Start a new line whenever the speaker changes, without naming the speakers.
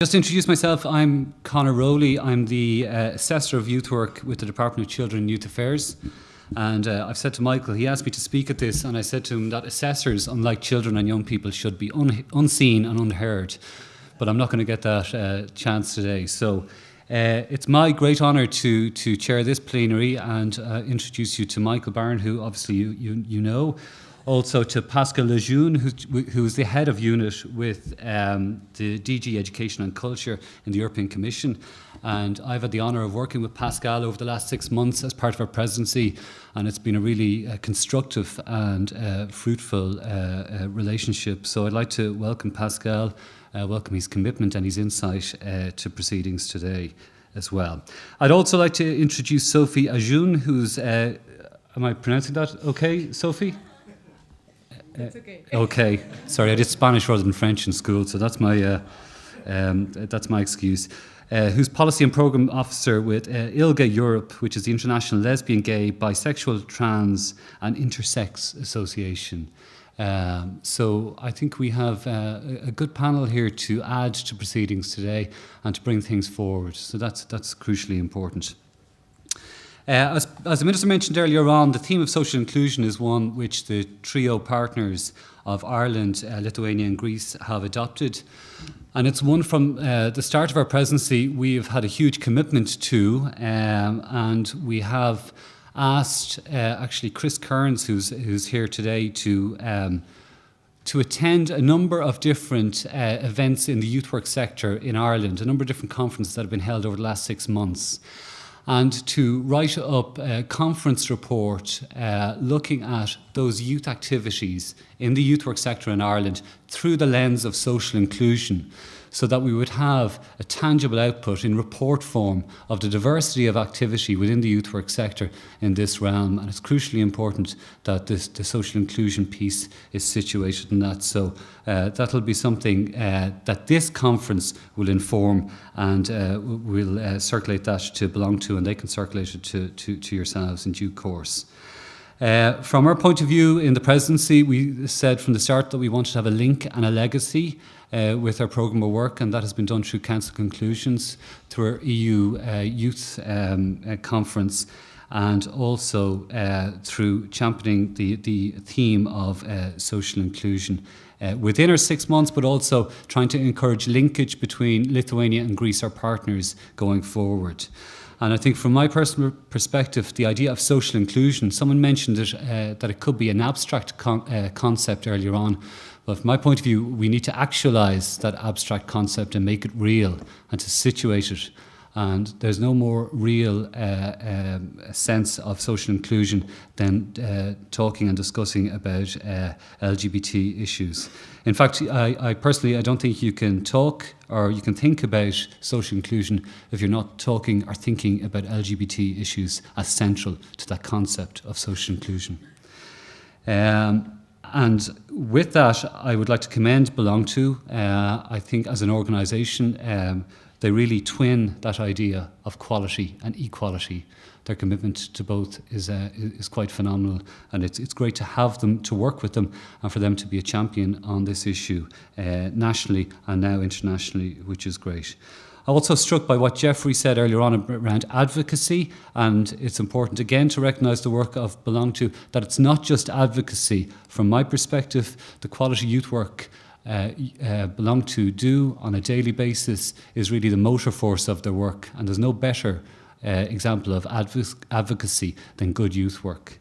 Just to introduce myself, I'm Conor Rowley. I'm the Assessor of Youth Work with the Department of Children and Youth Affairs. And I've said to Michael, he asked me to speak at this, and I said to him that assessors, unlike children and young people, should be unseen and unheard. But I'm not going to get that chance today. So it's my great honour to chair this plenary and introduce you to Michael Byrne, who obviously you know. Also to Pascal Lejeune, who's the head of unit with the DG Education and Culture in the European Commission. And I've had the honour of working with Pascal over the last 6 months as part of our presidency, and it's been a really constructive and fruitful relationship. So I'd like to welcome Pascal, welcome his commitment and his insight to proceedings today as well. I'd also like to introduce Sophie Ajoun, who's, am I pronouncing that okay, Sophie?
That's okay.
Okay, sorry, I did Spanish rather than French in school, so that's my excuse. Who's Policy and Programme Officer with ILGA-Europe, which is the International Lesbian, Gay, Bisexual, Trans and Intersex Association. So I think we have a good panel here to add to proceedings today and to bring things forward. So that's crucially important. As the Minister mentioned earlier on, the theme of social inclusion is one which the trio partners of Ireland, Lithuania and Greece have adopted. And it's one from the start of our presidency we have had a huge commitment to, and we have asked actually Chris Kearns, who's here today, to attend a number of different events in the youth work sector in Ireland, a number of different conferences that have been held over the last 6 months, and to write up a conference report looking at those youth activities in the youth work sector in Ireland through the lens of social inclusion, so that we would have a tangible output in report form of the diversity of activity within the youth work sector in this realm. And it's crucially important that the social inclusion piece is situated in that. So that'll be something that this conference will inform, and we'll circulate that to Belong To, and they can circulate it to yourselves in due course. From our point of view in the presidency, we said from the start that we wanted to have a link and a legacy with our programme of work, and that has been done through Council conclusions, through our EU Youth Conference, and also through championing the theme of social inclusion within our 6 months, but also trying to encourage linkage between Lithuania and Greece, our partners, going forward. And I think from my personal perspective, the idea of social inclusion, someone mentioned it, that it could be an abstract concept earlier on. But from my point of view, we need to actualise that abstract concept and make it real and to situate it. And there's no more real sense of social inclusion than talking and discussing about LGBT issues. In fact, I personally don't think you can talk or you can think about social inclusion if you're not talking or thinking about LGBT issues as central to that concept of social inclusion. And with that, I would like to commend Belong To. I think as an organisation, they really twin that idea of quality and equality. Their commitment to both is quite phenomenal, and it's great to have them, to work with them, and for them to be a champion on this issue nationally and now internationally, which is great. I'm also struck by what Jeffrey said earlier on around advocacy, and it's important again to recognise the work of Belong To, that it's not just advocacy. From my perspective, the quality youth work Belong To do on a daily basis is really the motor force of their work, and there's no better example of advocacy than good youth work.